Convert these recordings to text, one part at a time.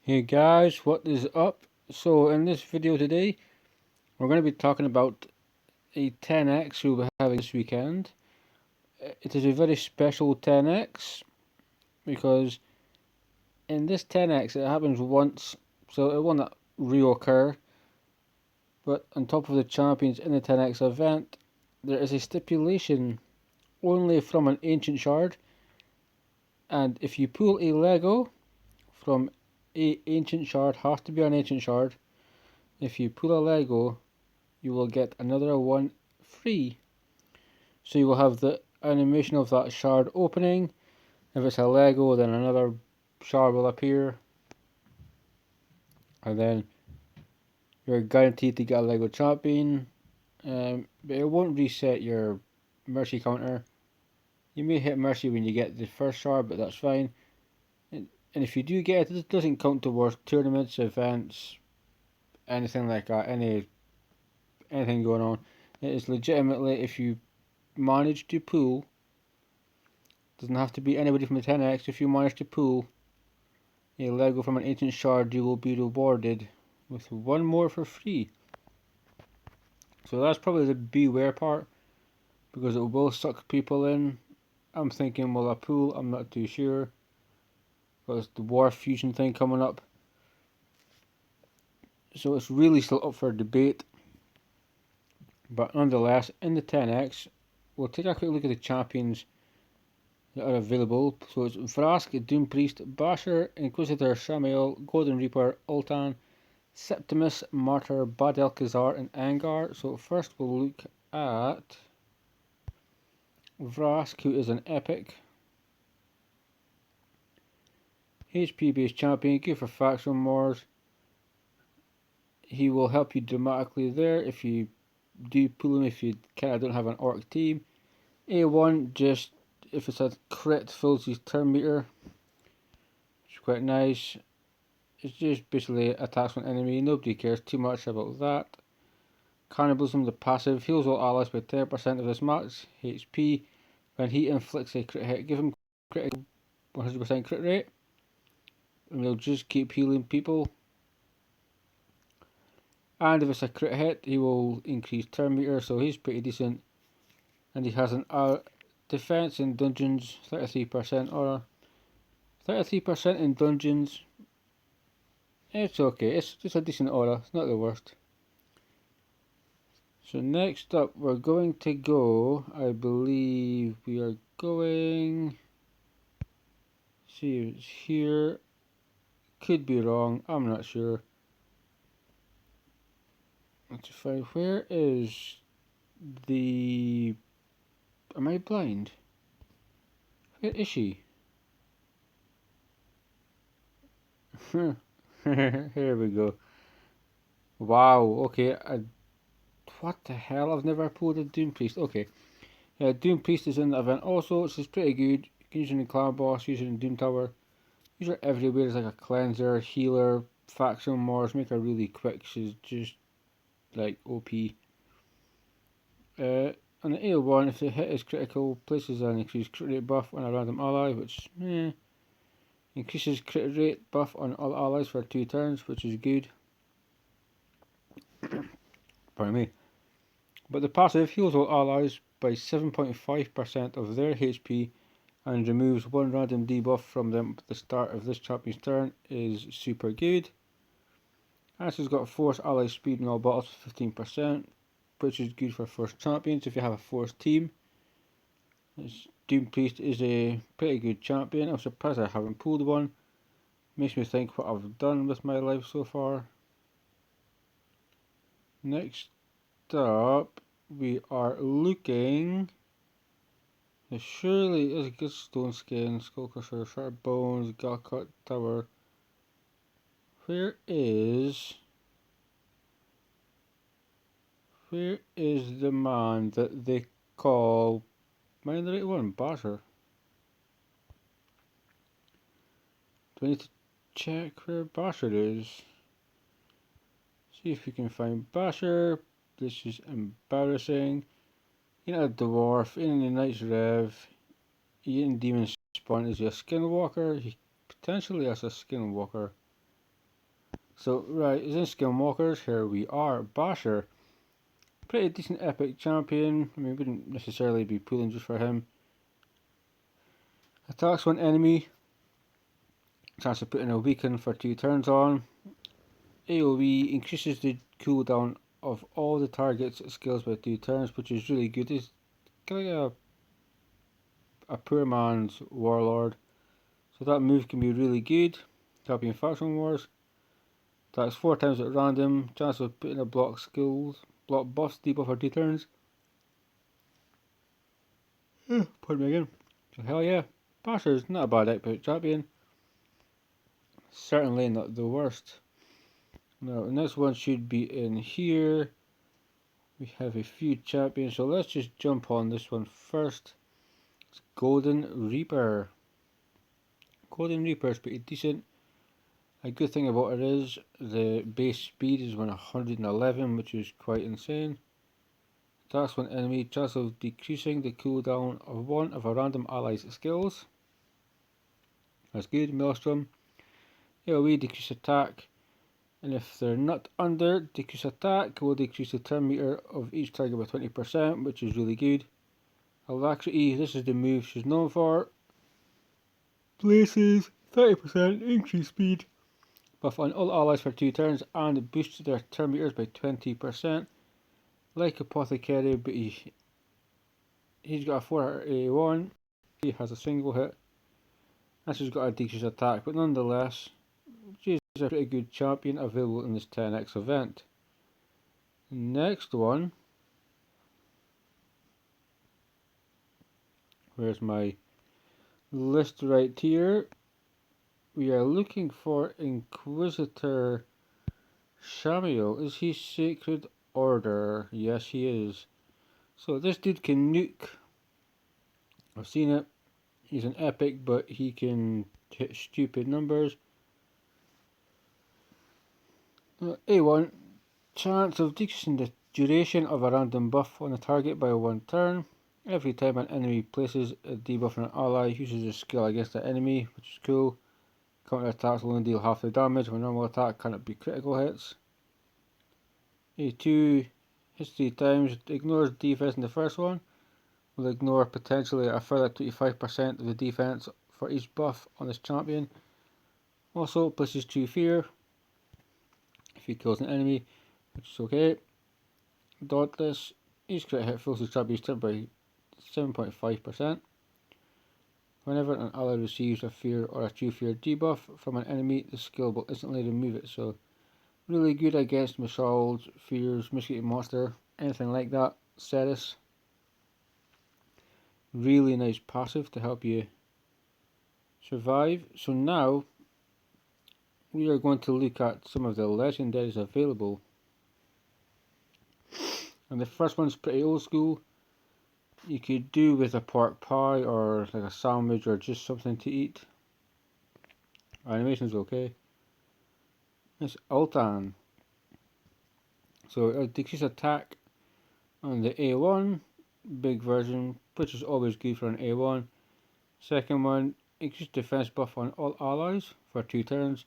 Hey guys, what is up? So in this video today, we're going to be talking about a 10x we'll be having this weekend. It is a very special 10x because in this 10x it happens once, so it will not reoccur. But on top of the champions in the 10x event, there is a stipulation only from an ancient shard, and if you pull a Lego from a ancient shard, has to be an ancient shard. If you pull a Lego, you will get another one free. So you will have the animation of that shard opening. If it's a Lego, then another shard will appear, and then you're guaranteed to get a Lego champion. But it won't reset your mercy counter. You may hit mercy when you get the first shard, but that's fine. And if you do get it, it doesn't count towards tournaments, events, anything like that. Anything going on. It is legitimately if you manage to pull. Doesn't have to be anybody from the 10x. If you manage to pull a Lego from an ancient shard, you will be rewarded with one more for free. So that's probably the beware part, because it will suck people in. I'm thinking, will I pull? I'm not too sure. Because the War Fusion thing coming up. So it's really still up for debate. But nonetheless, in the 10x, we'll take a quick look at the champions that are available. So it's Vrask, Doom Priest, Basher, Inquisitor, Samael, Golden Reaper, Ultan, Septimus, Martyr, Bad Alcazar, and Angar. So first we'll look at Vrask, who is an epic HP based champion, good for faction wars. He will help you dramatically there if you do pull him, if you kind of don't have an orc team. A1, just if it's a crit, fills his turn meter, which is quite nice. It's just basically attacks on enemy, nobody cares too much about that. Cannibalism, the passive, heals all allies by 10% of this max HP. When he inflicts a crit hit, give him critical 100% crit rate, and he'll just keep healing people. And if it's a crit hit, he will increase turn meter, so he's pretty decent. And he has an defense in dungeons, 33% aura. 33% in dungeons. It's okay, it's just a decent aura, it's not the worst. So next up, we're going to go, I believe we are going, see if it's here, could be wrong, I'm not sure. Let's find, where is the, am I blind? Where is she? Here we go. Wow, okay, what the hell, I've never pulled a Doom Priest, okay. Yeah, Doom Priest is in the event also, which is pretty good. You can use it in Clan Boss, use it in Doom Tower. Use her everywhere as like a cleanser, healer, faction Mars, make her really quick, she's just like OP. On the A1, if the hit is critical, places an increased crit rate buff on a random ally, which increases crit rate buff on all allies for 2 turns, which is good. Pardon me. But the passive heals all allies by 7.5% of their HP and removes one random debuff from them at the start of this champion's turn is super good. And she's got force ally speed in all battles for 15%, which is good for first champions if you have a force team. This Doom Priest is a pretty good champion. I'm surprised I haven't pulled one. Makes me think what I've done with my life so far. Next up, we are looking. There surely is a good stone skin, skull crusher, sharp bones, Galcut tower. Where is the man that they call? Am I in the right one? Basher. Do I need to check where Basher is? See if we can find Basher. This is embarrassing. Ain't a dwarf, ain't a knight's rev. He ain't demon spawn. Is he a skinwalker? He potentially has a skinwalker. So, right, as in skill markers, here we are. Basher. Pretty decent epic champion. I mean, wouldn't necessarily be pulling just for him. Attacks one enemy. Chance of putting a weaken for 2 turns on. AoE increases the cooldown of all the target's skills by 2 turns, which is really good. It's kind of like a poor man's warlord. So that move can be really good. Helping faction wars. Attacks 4 times at random. Chance of putting a block buffs debuff for 2 turns. Pardon me again. So hell yeah. Basher's not a bad epic champion. Certainly not the worst. Now, the next one should be in here. We have a few champions, so let's just jump on this one first. It's Golden Reaper. Golden Reaper is pretty decent. A good thing about it is the base speed is 111, which is quite insane. Attacks one enemy, chance of decreasing the cooldown of one of a random ally's skills. That's good. Maelstrom. AoE decrease attack. And if they're not under decrease attack, will decrease the turn meter of each target by 20%, which is really good. Alacrity, this is the move she's known for. Places 30% increase speed. Buff on all allies for 2 turns and boosts their turn meters by 20%. Like Apothecary, but he's got a 4-1. He has a single hit. And she's got a decreased attack, but nonetheless, she's a pretty good champion available in this 10x event. Next one. Where's my list right here? We are looking for Inquisitor Shamiel. Is he Sacred Order? Yes, he is. So this dude can nuke. I've seen it. He's an epic, but he can hit stupid numbers. A1. Chance of decreasing the duration of a random buff on a target by 1 turn. Every time an enemy places a debuff on an ally, uses a skill against the enemy, which is cool. Counter attacks will only deal half the damage, when normal attack cannot be critical hits. A2 hits 3 times, ignores defense in the first one, will ignore potentially a further 25% of the defense for each buff on this champion. Also places 2 fear if he kills an enemy, which is okay. Dauntless, each crit hit fills the champion's turn by 7.5%. Whenever an ally receives a fear or a true fear debuff from an enemy, the skill will instantly remove it. So really good against missiles, fears, mitigating monster, anything like that. Ceres. Really nice passive to help you survive. So now we are going to look at some of the legendaries available. And the first one's pretty old school. You could do with a pork pie or like a sandwich or just something to eat. Animation's okay. It's Altan. So it'll decrease attack on the A1, big version, which is always good for an A1. Second one, increase defense buff on all allies for 2 turns.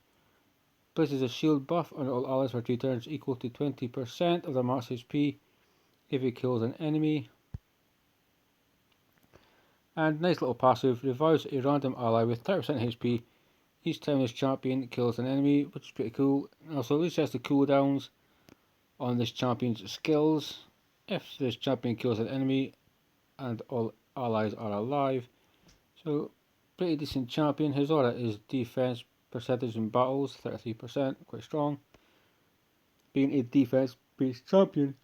Places a shield buff on all allies for 2 turns equal to 20% of their max HP if it kills an enemy. And nice little passive, revives a random ally with 30% HP each time this champion kills an enemy, which is pretty cool. Also resets the cooldowns on this champion's skills if this champion kills an enemy and all allies are alive. So pretty decent champion. His aura is defense percentage in battles, 33%, quite strong. Being a defense based champion.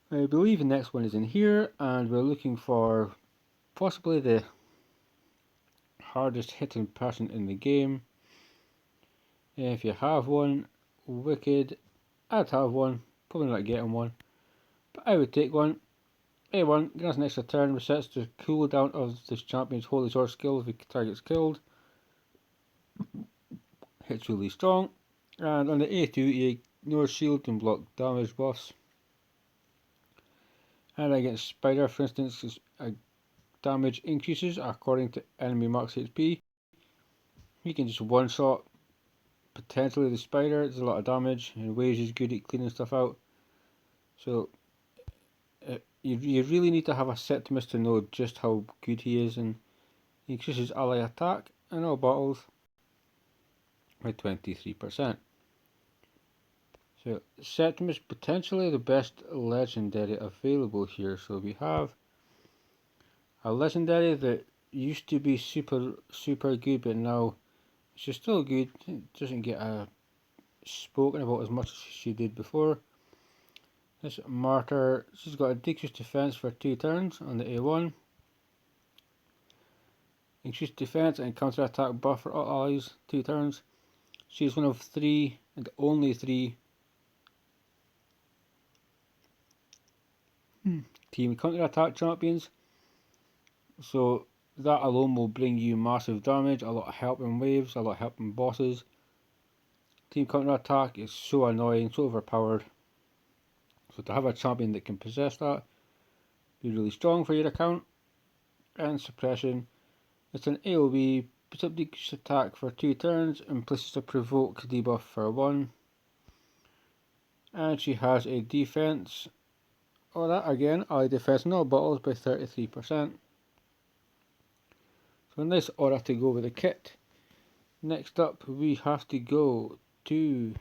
I believe the next one is in here, and we're looking for possibly the hardest hitting person in the game. If you have one, wicked. I'd have one, probably not getting one, but I would take one. A1 grants an extra turn, resets the cooldown of this champion's holy sword skill if the target's killed. Hits really strong. And on the A2 he ignores shield and block damage buffs. And against Spider, for instance, damage increases according to enemy max HP. He can just one shot potentially the spider. There's a lot of damage, and Waves is good at cleaning stuff out. So you really need to have a Septimus to know just how good he is, and he increases ally attack in all battles by 23%. So Septimus potentially the best legendary available here. So we have a legendary that used to be super good, but now she's still good. It doesn't get spoken about as much as she did before. This Martyr, she's got a decreased defense for 2 turns on the A1. Increased defense and counter attack buff for all allies 2 turns. She's one of 3 and only 3 team counter attack champions. So that alone will bring you massive damage, a lot of help in waves, a lot of help in bosses. Team counter attack is so annoying, so overpowered. So to have a champion that can possess that, be really strong for your account. And suppression, it's an AoE, puts up decreased attack for 2 turns and places a provoke debuff for 1. And she has a defense, or that again, ally defense in all battles by 33%. So a nice aura to go with the kit. Next up we have to go to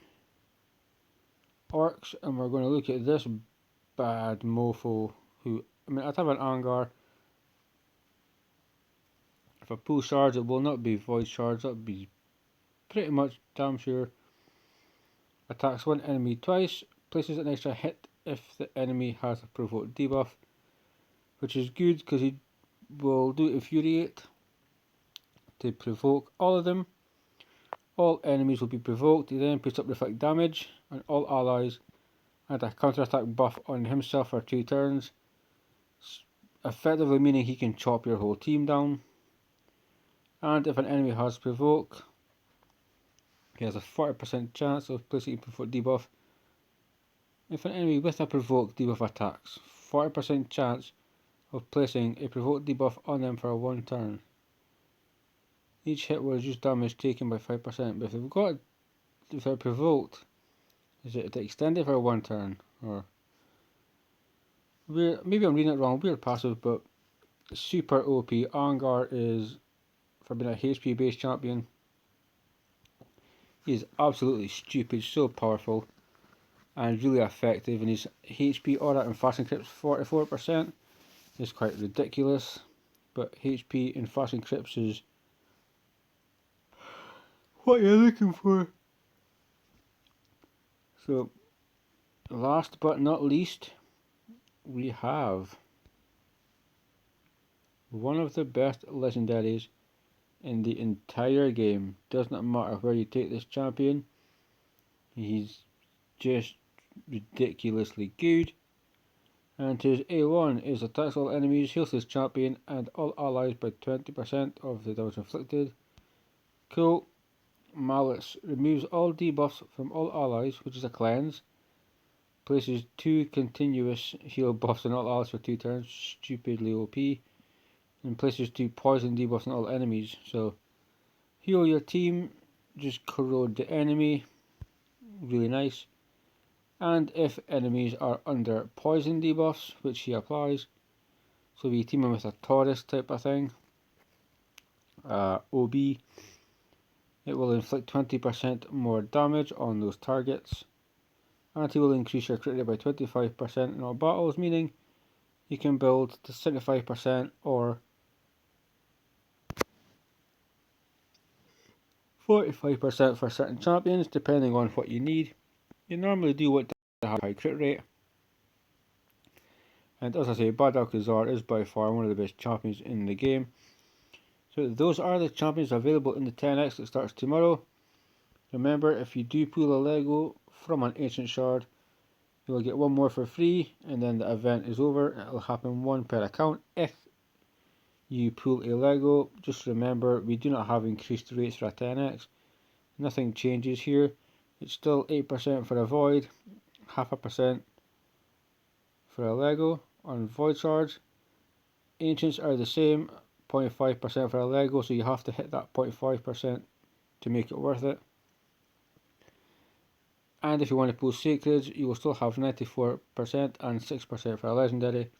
Orcs, and we're going to look at this bad mofo who, I mean, I'd have an Angar. If I pull shards, it will not be void shards, that would be pretty much damn sure. Attacks one enemy twice, places an extra hit if the enemy has a provoked debuff, which is good because he will do Infuriate to provoke all of them. All enemies will be provoked. He then puts up reflect damage on all allies and a counter attack buff on himself for 2 turns, effectively meaning he can chop your whole team down. And if an enemy has provoke, he has a 40% chance of placing a provoke debuff. If an enemy with a provoke debuff attacks, 40% chance of placing a provoke debuff on them for 1 turn. Each hit will reduce damage taken by 5%, but if they're provoked, is it to extend it for 1 turn? Or maybe I'm reading it wrong, weird passive, but super OP. Angar is, for being a HP based champion, he is absolutely stupid, so powerful and really effective, and his HP aura and fast encrypts 44% is quite ridiculous, but HP and fast encrypts is what you're looking for. So last but not least, we have one of the best legendaries in the entire game. Does not matter where you take this champion, he's just ridiculously good. And his A1 is attacks all enemies, heals his champion and all allies by 20% of the damage inflicted. Cool. Malice removes all debuffs from all allies, which is a cleanse. Places 2 continuous heal buffs on all allies for 2 turns, stupidly OP. And places 2 poison debuffs on all enemies. So heal your team, just corrode the enemy, really nice. And if enemies are under poison debuffs, which he applies, so we team him with a Taurus type of thing, OB, it will inflict 20% more damage on those targets, and he will increase your crit rate by 25% in all battles, meaning you can build to 75% or 45% for certain champions, depending on what you need. You normally do want to have a high crit rate, and as I say, Bad Alcazar is by far one of the best champions in the game. So those are the champions available in the 10x that starts tomorrow. Remember, if you do pull a Lego from an ancient shard, you will get 1 more for free, and then the event is over. It will happen 1 per account if you pull a Lego. Just remember, we do not have increased rates for a 10x. Nothing changes here. It's still 8% for a void, 0.5% for a Lego on void shards. Ancients are the same, 0.5% for a Lego, so you have to hit that 0.5% to make it worth it. And if you want to pull Sacreds, you will still have 94% and 6% for a Legendary.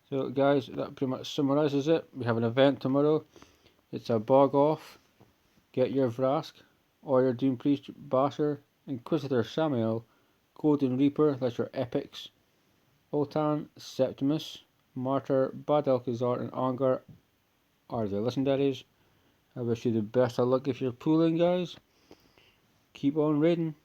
So guys, that pretty much summarises it. We have an event tomorrow. It's a Bog Off, Get Your Vrask, or your Doom Priest Basher, Inquisitor Samael, Golden Reaper, that's your epics, Oltan, Septimus, Martyr, Bad Alcazar, and Angar are the legendaries. I wish you the best of luck if you're pooling, guys. Keep on raiding.